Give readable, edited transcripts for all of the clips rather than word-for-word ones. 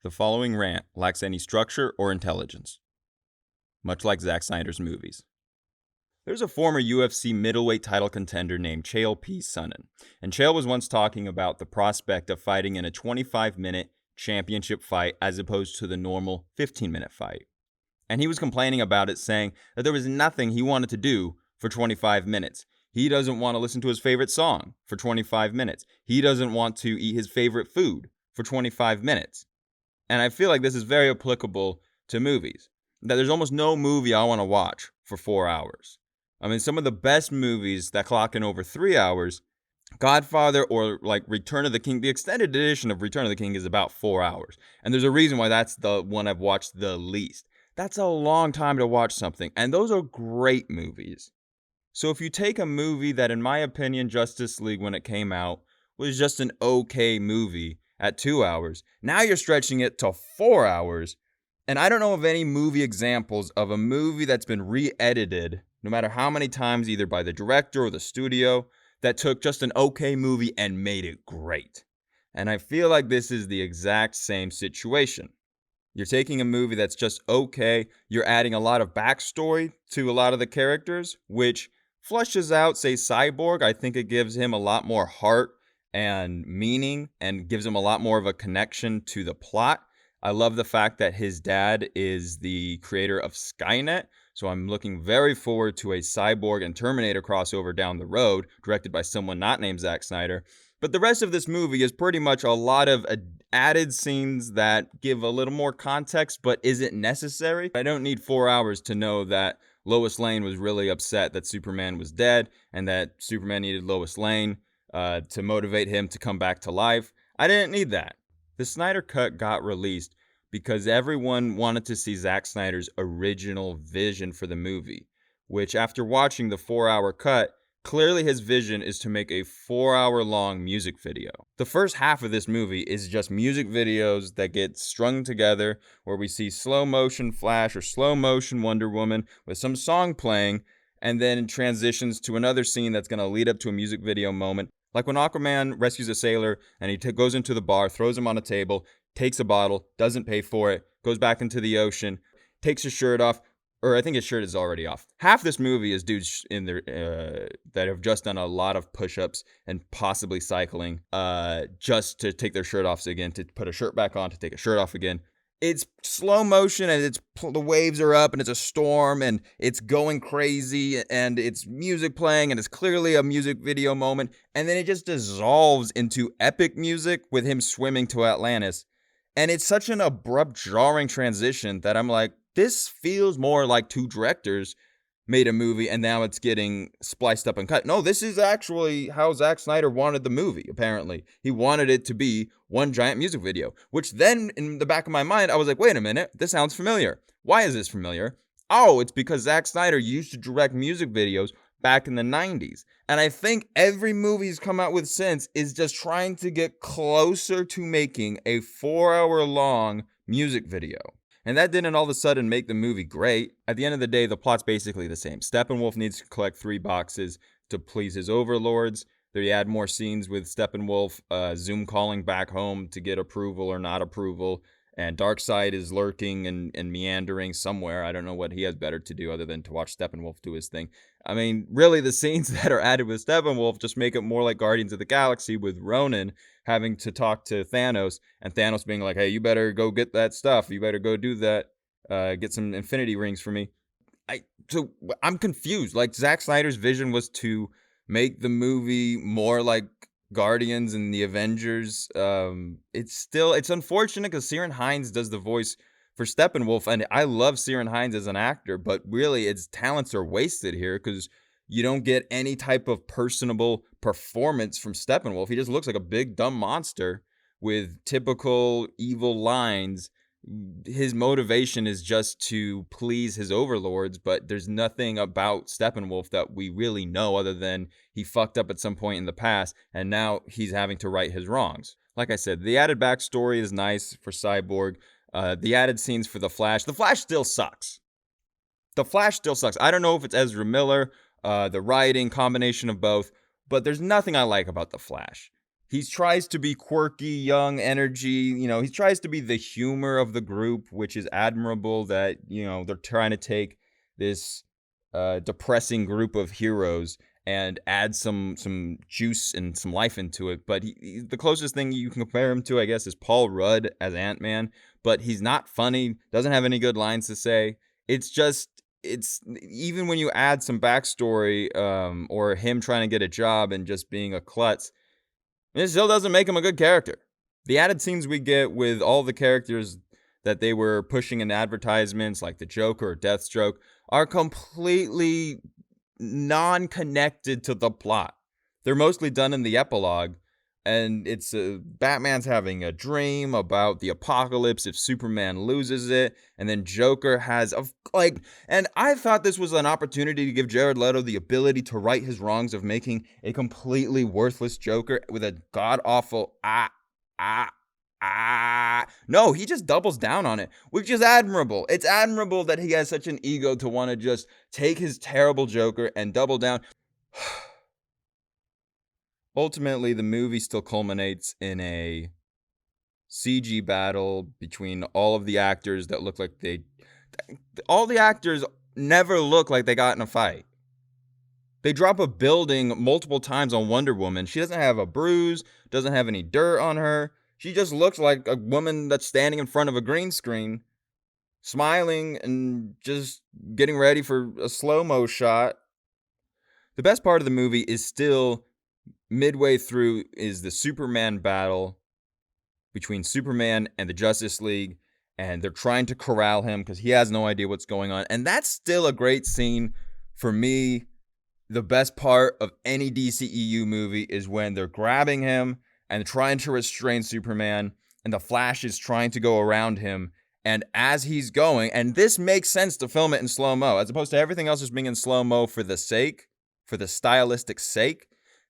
The following rant lacks any structure or intelligence, much like Zack Snyder's movies. There's a former UFC middleweight title contender named Chael P. Sonnen, and Chael was once talking about the prospect of fighting in a 25-minute championship fight as opposed to the normal 15-minute fight. And he was complaining about it, saying that there was nothing he wanted to do for 25 minutes. He doesn't want to listen to his favorite song for 25 minutes. He doesn't want to eat his favorite food for 25 minutes. And I feel like this is very applicable to movies. That there's almost no movie I want to watch for 4 hours. I mean, some of the best movies that clock in over 3 hours, Godfather or like Return of the King, the extended edition of Return of the King is about 4 hours. And there's a reason why that's the one I've watched the least. That's a long time to watch something. And those are great movies. So if you take a movie that, in my opinion, Justice League, when it came out, was just an okay movie at 2 hours, now you're stretching it to 4 hours. And I don't know of any movie examples of a movie that's been re-edited, no matter how many times, either by the director or the studio, that took just an okay movie and made it great. And I feel like this is the exact same situation. You're taking a movie that's just okay, you're adding a lot of backstory to a lot of the characters, which flushes out, say, Cyborg. I think it gives him a lot more heart and meaning and gives him a lot more of a connection to the plot. I love the fact that his dad is the creator of Skynet, so I'm looking very forward to a Cyborg and Terminator crossover down the road, directed by someone not named Zack Snyder. But the rest of this movie is pretty much a lot of added scenes that give a little more context, but isn't necessary. I don't need 4 hours to know that Lois Lane was really upset that Superman was dead and that Superman needed Lois Lane to motivate him to come back to life. I didn't need that. The Snyder Cut got released because everyone wanted to see Zack Snyder's original vision for the movie, which, after watching the 4-hour cut, clearly his vision is to make a 4-hour-long music video. The first half of this movie is just music videos that get strung together, where we see slow motion Flash or slow motion Wonder Woman with some song playing, and then transitions to another scene that's going to lead up to a music video moment. Like when Aquaman rescues a sailor and he goes into the bar, throws him on a table, takes a bottle, doesn't pay for it, goes back into the ocean, takes his shirt off, or I think his shirt is already off. Half this movie is dudes in there that have just done a lot of push-ups and possibly cycling just to take their shirt off again, to put a shirt back on, to take a shirt off again. It's slow motion and the waves are up and it's a storm and it's going crazy and it's music playing and it's clearly a music video moment. And then it just dissolves into epic music with him swimming to Atlantis. And it's such an abrupt, jarring transition that I'm like, this feels more like two directors made a movie and now it's getting spliced up and cut. No, this is actually how Zack Snyder wanted the movie, apparently. He wanted it to be one giant music video, which then in the back of my mind, I was like, wait a minute, this sounds familiar. Why is this familiar? Oh, it's because Zack Snyder used to direct music videos back in the 90s. And I think every movie he's come out with since is just trying to get closer to making a 4-hour-long music video. And that didn't all of a sudden make the movie great. At the end of the day, the plot's basically the same. Steppenwolf needs to collect 3 boxes to please his overlords. They add more scenes with Steppenwolf Zoom calling back home to get approval or not approval. And Darkseid is lurking and meandering somewhere. I don't know what he has better to do other than to watch Steppenwolf do his thing. I mean, really, the scenes that are added with Steppenwolf just make it more like Guardians of the Galaxy, with Ronan having to talk to Thanos, and Thanos being like, hey, you better go get that stuff. You better go do that. Get some Infinity Rings for me. So I'm confused. Like, Zack Snyder's vision was to make the movie more like Guardians and the Avengers. It's unfortunate because Ciarán Hinds does the voice for Steppenwolf, and I love Ciarán Hinds as an actor, but really its talents are wasted here because you don't get any type of personable performance from Steppenwolf. He just looks like a big dumb monster with typical evil lines. His motivation is just to please his overlords, but there's nothing about Steppenwolf that we really know other than he fucked up at some point in the past, and now he's having to right his wrongs. Like I said, the added backstory is nice for Cyborg. The added scenes for The Flash. The Flash still sucks. I don't know if it's Ezra Miller, the writing, combination of both, but there's nothing I like about The Flash. He tries to be quirky, young, energy. He tries to be the humor of the group, which is admirable that, they're trying to take this depressing group of heroes and add some juice and some life into it. But the closest thing you can compare him to, I guess, is Paul Rudd as Ant-Man. But he's not funny, doesn't have any good lines to say. It's even when you add some backstory, or him trying to get a job and just being a klutz, it still doesn't make him a good character. The added scenes we get with all the characters that they were pushing in advertisements, like the Joker or Deathstroke, are completely non-connected to the plot. They're mostly done in the epilogue, and it's Batman's having a dream about the apocalypse if Superman loses it, and then Joker has and I thought this was an opportunity to give Jared Leto the ability to right his wrongs of making a completely worthless Joker with a god-awful no, he just doubles down on it, which is admirable. It's admirable that he has such an ego to want to just take his terrible Joker and double down. Ultimately, the movie still culminates in a CG battle between all of the actors that look like all the actors never look like they got in a fight. They drop a building multiple times on Wonder Woman. She doesn't have a bruise, doesn't have any dirt on her. She just looks like a woman that's standing in front of a green screen, smiling and just getting ready for a slow-mo shot. The best part of the movie is still midway through is the Superman battle between Superman and the Justice League, and they're trying to corral him because he has no idea what's going on. And that's still a great scene. For me, the best part of any DCEU movie is when they're grabbing him and trying to restrain Superman, and the Flash is trying to go around him. And as he's going, and this makes sense to film it in slow-mo, as opposed to everything else just being in slow-mo for the stylistic sake,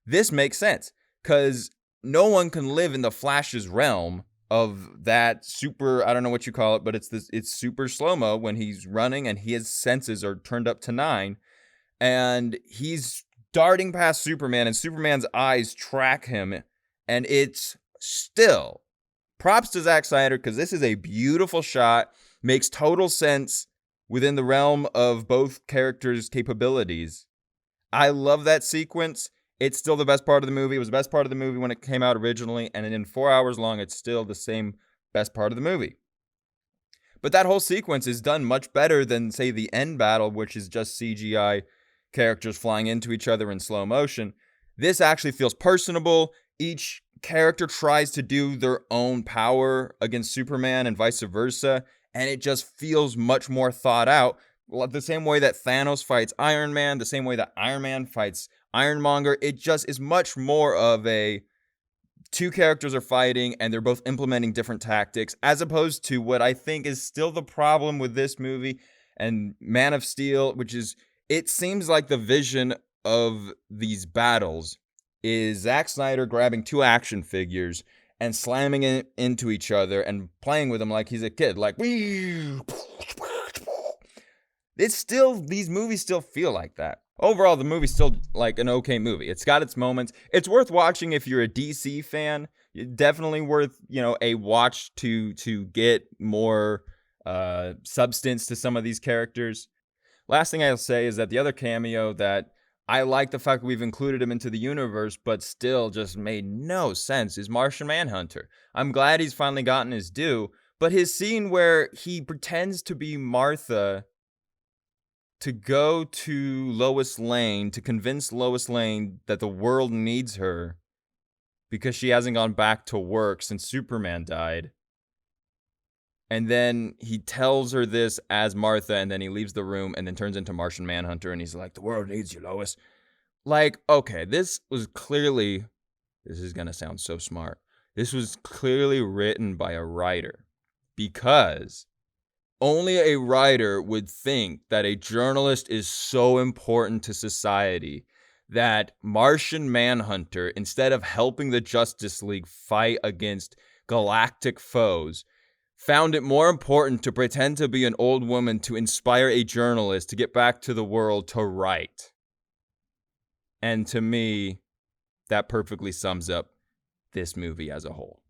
this makes sense. Because no one can live in the Flash's realm of that super, I don't know what you call it, but it's super slow-mo when he's running and his senses are turned up to 9. And he's darting past Superman, and Superman's eyes track him. And it's still props to Zack Snyder, because this is a beautiful shot, makes total sense within the realm of both characters' capabilities. I love that sequence. It's still the best part of the movie. It was the best part of the movie when it came out originally, and in 4 hours long, it's still the same best part of the movie. But that whole sequence is done much better than, say, the end battle, which is just CGI characters flying into each other in slow motion. This actually feels personable. Each character tries to do their own power against Superman and vice versa, and it just feels much more thought out. The same way that Thanos fights Iron Man, the same way that Iron Man fights Ironmonger, it just is much more of a two characters are fighting and they're both implementing different tactics, as opposed to what I think is still the problem with this movie and Man of Steel, which is it seems like the vision of these battles is Zack Snyder grabbing two action figures and slamming it into each other and playing with them like he's a kid, like these movies still feel like that. Overall, the movie's still like an okay movie. It's got its moments. It's worth watching if you're a DC fan. Definitely worth, a watch to get more substance to some of these characters. Last thing I'll say is that the other cameo that I like the fact that we've included him into the universe, but still just made no sense, is Martian Manhunter. I'm glad he's finally gotten his due, but his scene where he pretends to be Martha to go to Lois Lane, to convince Lois Lane that the world needs her because she hasn't gone back to work since Superman died. And then he tells her this as Martha, and then he leaves the room and then turns into Martian Manhunter, and he's like, the world needs you, Lois. Like, okay, this is going to sound so smart. This was clearly written by a writer, because only a writer would think that a journalist is so important to society that Martian Manhunter, instead of helping the Justice League fight against galactic foes, found it more important to pretend to be an old woman to inspire a journalist to get back to the world to write. And to me, that perfectly sums up this movie as a whole.